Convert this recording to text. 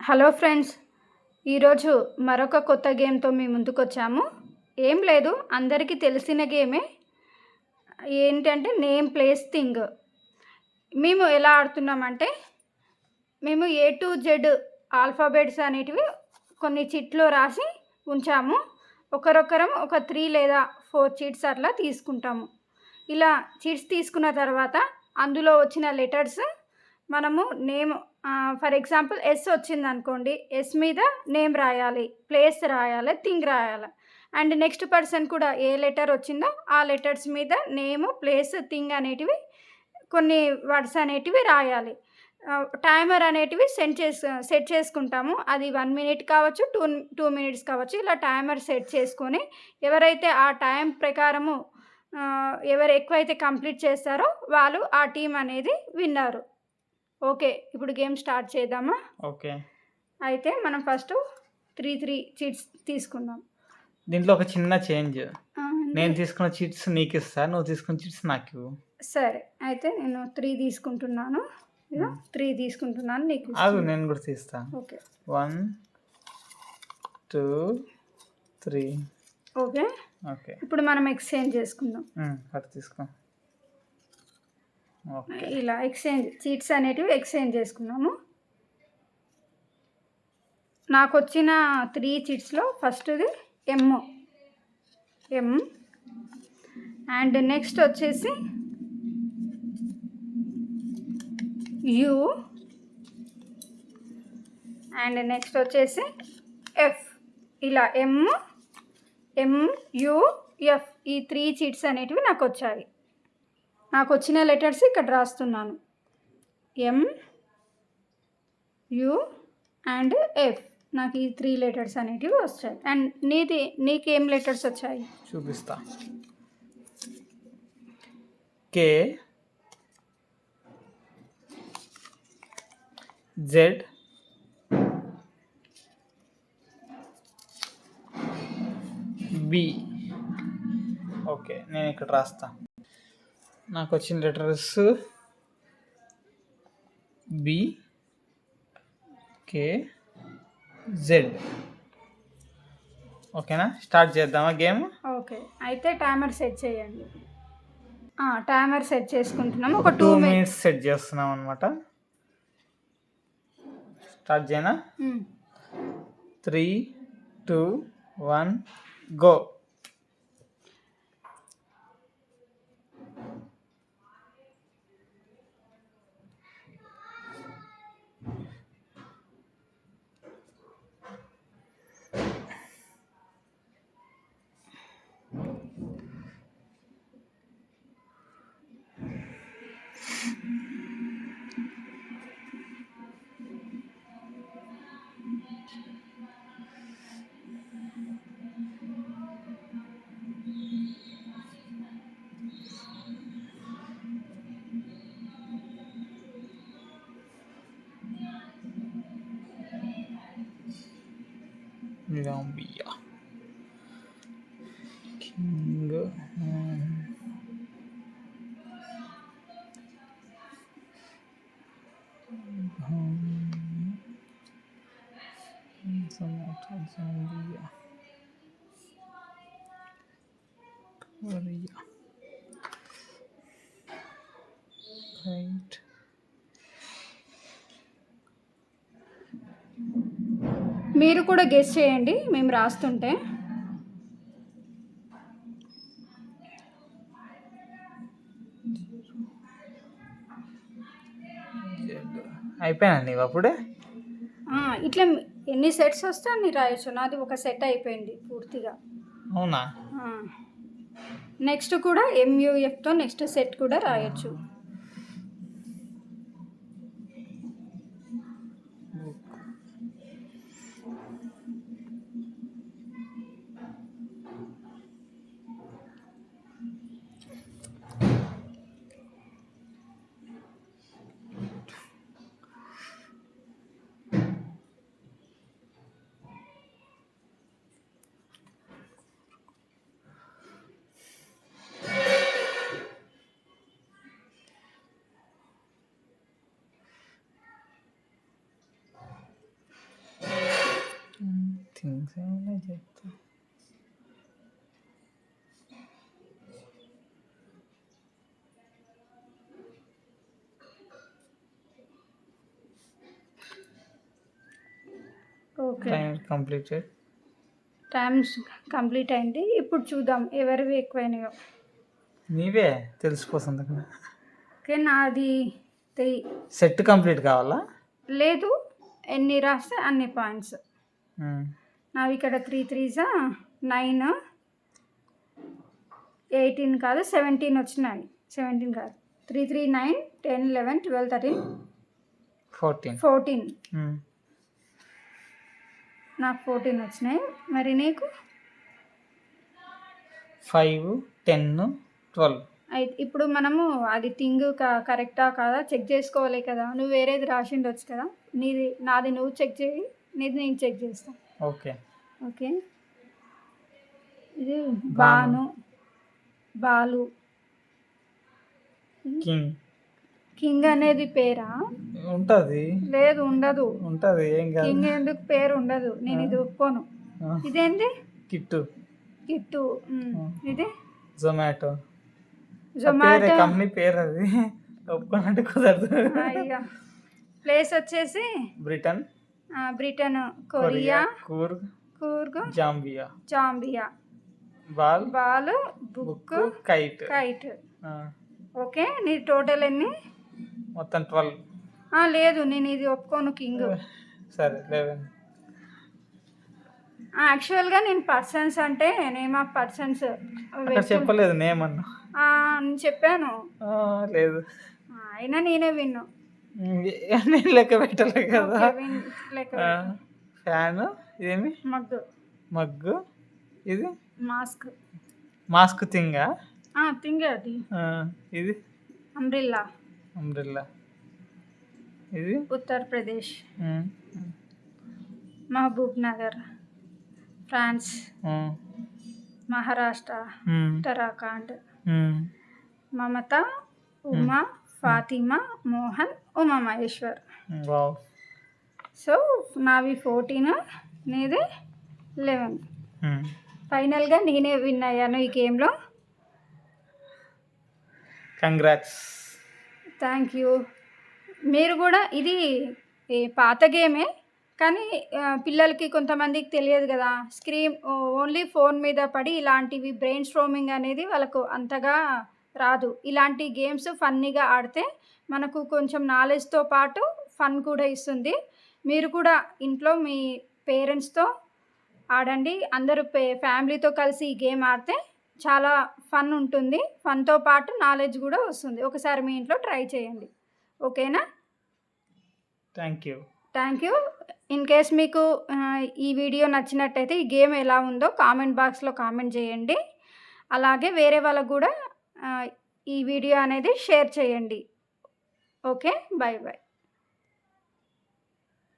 Hello friends, ఈరోజు మరొక కొత్త గేమ్‌తో మీ ముందుకొచ్చాము. ఏం లేదు, అందరికీ తెలిసిన గేమే. ఏంటంటే నేమ్, ప్లేస్, థింగ్. మేము ఎలా ఆడుతున్నామంటే, మేము ఏ టు జెడ్ ఆల్ఫాబెట్స్ అనేటివి కొన్ని చీట్‌లో రాసి ఉంచాము. ఒకరొకరం ఒక 3 లేదా 4 చీట్స్ అట్లా తీసుకుంటాము. ఇలా చీట్స్ తీసుకున్న తర్వాత అందులో వచ్చిన లెటర్స్ మనము నేమ్, ఫర్ ఎగ్జాంపుల్ ఎస్ వచ్చిందనుకోండి, ఎస్ మీద నేమ్ రాయాలి, ప్లేస్ రాయాలి, థింగ్ రాయాలి. అండ్ నెక్స్ట్ పర్సన్ కూడా ఏ లెటర్ వచ్చిందో ఆ లెటర్స్ మీద నేమ్, ప్లేస్, థింగ్ అనేటివి కొన్ని వర్డ్స్ అనేటివి రాయాలి. టైమర్ అనేటివి సెట్ చేసుకుంటాము. అది 1 మినిట్ కావచ్చు, 2 మినిట్స్ కావచ్చు. ఇలా టైమర్ సెట్ చేసుకొని ఎవరైతే ఆ టైం ప్రకారము ఎవరు ఎక్కువైతే కంప్లీట్ చేస్తారో వాళ్ళు ఆ టీం అనేది విన్నరు. ఓకే, ఇప్పుడు గేమ్ స్టార్ట్ చేద్దామా? ఓకే. అయితే మనం ఫస్ట్ 3 చీట్స్ తీసుకుందాం. దీంట్లో ఒక చిన్న చేంజ్. అంటే నేను తీసుకున్న చీట్స్ నీకిస్తా. నువ్వు తీసుకున్న చీట్స్ నాకివ్వు. సరే, అయితే నేను 3 తీసుకుంటున్నాను. ఇగో 3 తీసుకుంటున్నాను, నీకు ఆగు, ఇస్తున్నాను. నేను కూడా తీస్తా. ఓకే 1, 2, 3. Okay, okay. ఇప్పుడు మనం ఎక్స్చేంజ్ చేసుకుందాం. అటు తీసుకో. ఓకే. ఇలా చీట్స్ అనేటివి ఎక్స్చేంజ్ చేసుకున్నాము. నాకు వచ్చిన 3 చీట్స్లో ఫస్ట్ది ఎమ్. అండ్ నెక్స్ట్ వచ్చేసి యు. అండ్ నెక్స్ట్ వచ్చేసి ఎఫ్. ఇలా MUF ఈ 3 చీట్స్ అనేటివి నాకు వచ్చాయి. నాకు వచ్చిన లెటర్స్ ఇక్కడ రాస్తున్నాను. MU and F. నాకు ఈ 3 లెటర్స్ అనేటివి వచ్చాయి. అండ్ నీకేం లెటర్స్ వచ్చాయి చూపిస్తా. K, Z, B. ఓకే, నేను ఇక్కడ రాస్తా. నాకు వచ్చిన లెటర్స్ B, K, Z. ఓకేనా? స్టార్ట్ చేద్దామా గేమ్? ఓకే, అయితే టైమర్ సెట్ చేయండి. టైమర్ సెట్ చేసుకుంటున్నాము. ఒక 2 మినిట్స్ సెట్ చేస్తున్నాం అనమాట. స్టార్ట్ చేయనా? 3, 2, 1 go. Gambia. King. Zambia. Korea. Right. మీరు కూడా గెస్ చేయండి మేము రాస్తుంటే. అయిపోయాను నీవు అప్పుడే. ఇట్లా ఎన్ని సెట్స్ వస్తే అన్ని రాయొచ్చు. నాది ఒక సెట్ అయిపోయింది పూర్తిగా. అవునా? నెక్స్ట్ కూడా MUFతో నెక్స్ట్ సెట్ కూడా రాయొచ్చు. థింగ్స్ ఏమైనా చెప్తా. Okay, time completed. Times complete అయింది. ఇప్పుడు చూద్దాం ఎవరివి ఎక్కువైనాయో. నీవే తెలిసిపోతుంది కదా. ఓకే, నాది 3. సెట్ కంప్లీట్ కావాలా? లేదు, ఎన్ని రాస్తే అన్ని పాయింట్స్. ఉమ్. నావి ఇక్కడ 3 3s 9, 18 కాదు 17 వచ్చినాయి. 17 కాదు, 3 3 9 10 11 12 13 14. 14. ఉమ్. నాకు 14 వచ్చినాయి. మరి నీకు? 5 10 12. అయితే ఇప్పుడు మనము అది థింగ్ కరెక్టా కాదా చెక్ చేసుకోవాలి కదా. నువ్వు వేరేది రాసి ఉండొచ్చు కదా. నాది నువ్వు చెక్ చేయి, నీది నేను చెక్ చేస్తాను. ఓకే. ఓకే, ఇది బాను, బాలు. కింగ్ కింగ్ అనేది పేరా? ఉంటుంది. లేదు, ఉండదు. ఉంటుంది, ఏం కాదు. కింగ్ ఎందుకు పేరు ఉండదు. నేను ఇది ఒప్పుకోను. ఇదేంటి? కిట్టు. కిట్టు. ఇది జొమాటో. జొమాటో. కంపెనీ పేరు అది. ఒప్పుకోనంటే కుదరదు. ఇక ప్లేస్ వచ్చేసి Britain, Korea, Coorg, Zambia. Ball, book, kite. Okay, నీ టోటల్ ఎన్ని? మొత్తం 12. లేదు, నేను ఇది ఒప్పుకోను. కింగ్. సరే 11. యాక్చువల్గా నేను పర్సన్స్ అంటే నేమ్ ఆఫ్ పర్సన్స్ చెప్పలేదు, నేమ్ అన్నా. నేను చెప్పాను. లేదు, అయినా నేనే విన్ను. నేను లెక్క పెట్టలే కదా. లెక్క ఫ్యాన్. ఇదేమి? మగ్గు. ఇది మాస్క్ థింగా? థింగ్ అది. ఇది అంబ్రిల్లా. ఇది ఉత్తరప్రదేశ్, మహబూబ్ నగర్, ఫ్రాన్స్, మహారాష్ట్ర, ఉత్తరాఖండ్, మమత, ఉమా, ఫాతిమా, మోహన్, ఉమా మహేశ్వర్. సో నావి 14, నీది 11. ఫైనల్గా నేనే విన్ అయ్యాను ఈ గేమ్లో. కంగ్రాట్స్. Thank you. మీరు కూడా, ఇది పాత గేమే కానీ పిల్లలకి కొంతమందికి తెలియదు కదా. ఓన్లీ ఫోన్ మీద పడి ఇలాంటివి బ్రెయిన్ స్ట్రోమింగ్ అనేది వాళ్ళకు అంతగా రాదు. ఇలాంటి గేమ్స్ ఫన్నీగా ఆడితే మనకు కొంచెం నాలెడ్జ్తో పాటు ఫన్ కూడా ఇస్తుంది. మీరు కూడా ఇంట్లో మీ పేరెంట్స్తో ఆడండి. అందరూ ఫ్యామిలీతో కలిసి ఈ గేమ్ ఆడితే చాలా ఫన్ ఉంటుంది. ఫన్తో పాటు నాలెడ్జ్ కూడా వస్తుంది. ఒకసారి మీ ఇంట్లో ట్రై చేయండి. ఓకేనా? Thank you. ఇన్ కేస్ మీకు ఈ వీడియో నచ్చినట్టయితే ఈ గేమ్ ఎలా ఉందో కామెంట్ బాక్స్లో కామెంట్ చేయండి. అలాగే వేరే వాళ్ళకు కూడా ఈ వీడియో అనేది షేర్ చేయండి. Okay, bye.